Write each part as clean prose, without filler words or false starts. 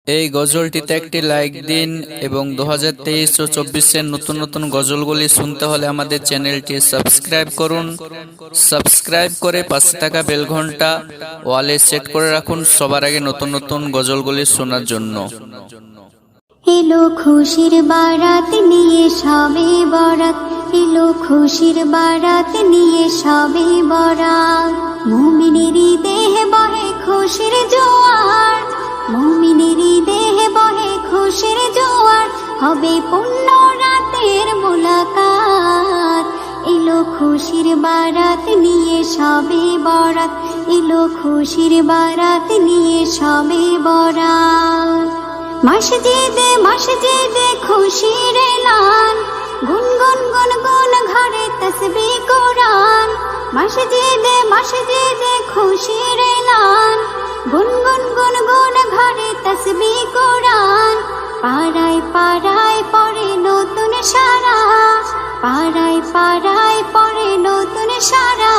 এই গজলটিতে একটি লাইক দিন এবং 2023 ও 24 এর নতুন নতুন গজলগুলি শুনতে হলে আমাদের চ্যানেলটি সাবস্ক্রাইব করুন। সাবস্ক্রাইব করে পাশে থাকা বেল ঘন্টা ওয়ালে সেট করে রাখুন সবার আগে নতুন নতুন গজলগুলি শোনার জন্য। এলো খুশির বারাত নিয়ে সবে বরাত, এলো খুশির বারাত নিয়ে সবে বরাত। মুমিনেরই দেহে বহে খুশির জোয়ার, মুমিনেরই দেহে বহে খুশির জোয়ার। হবে পুণ্য রাতের মুলাকাত, এলো খুশির বারাত নিয়ে সবে বরাত, এলো খুশির বারাত নিয়ে সবে বরাত। মসজিদে মসজিদে খুশির এলান, গুনগুন গুনগুন ঘরে তাসবিহ কোরআন। মসজিদে মসজিদে খুশির এলান, গুনগুন গুনগুন ঘরে তাসবিহ কোরআন। পাড়ায় পাড়ায় পড়ে নতুন সারা, পাড়ায় পাড়ায় পড়ে নতুন সারা।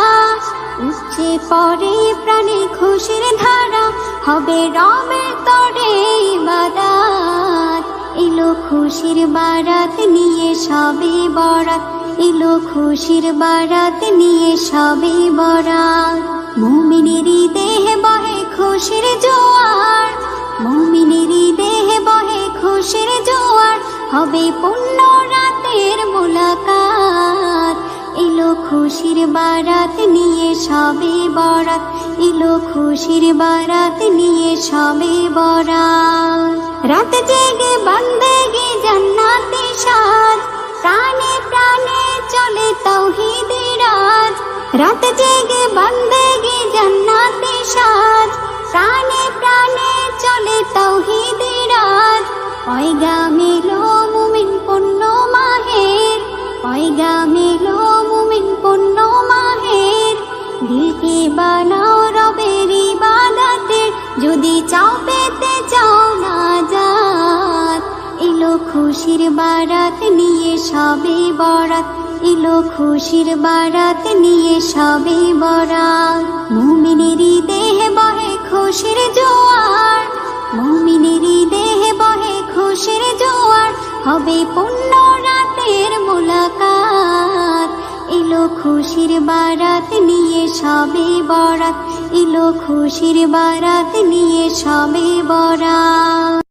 উঠছে পরে প্রাণে খুশির ধারা, হবে রবের তরে ইবাদত। এলো খুশির বারাত নিয়ে সবে বরাত, এলো খুশির বারাত নিয়ে সবে বরাত। মুমিনেরই দেহে বহে খুশির জোয়ার, মুমিনেরই দেহে বহে খুশির জোয়ার। হবে পুণ্য রাতের মুলাকাত, এলো খুশির বারাত নিয়ে সবে বরাত, এলো খুশির বারাত নিয়ে সবে বরাত। রাত জেগে বন্দেগি জান্নাতি সাজ, প্রাণে প্রাণে চলে তাওহীদি রাজ। রাত জেগে বন্দেগি জান্নাতি সাজ, প্রাণে প্রাণে চলে তাওহীদি রাজ। পয়গাম এলো মুমিন পুণ্য মাহের, পয়গাম এলো মুমিন পুণ্য মাহের। দিলকে বানাও রবের ইবাদতের, যদি চাও পেতে চাও নাজাত। এলো খুশির বারাত নিয়ে সবে বরাত, এলো খুশির বারাত নিয়ে সবে বরাত। মুমিনেরই দেহে বহে খুশির জোয়ার, মুমিনেরই দেহে বহে খুশির জোয়ার। হবে পুণ্য রাতের মুলাকাত, এলো খুশির বারাত নিয়ে সবে বরাত, এলো খুশির বারাত নিয়ে সবে বরাত।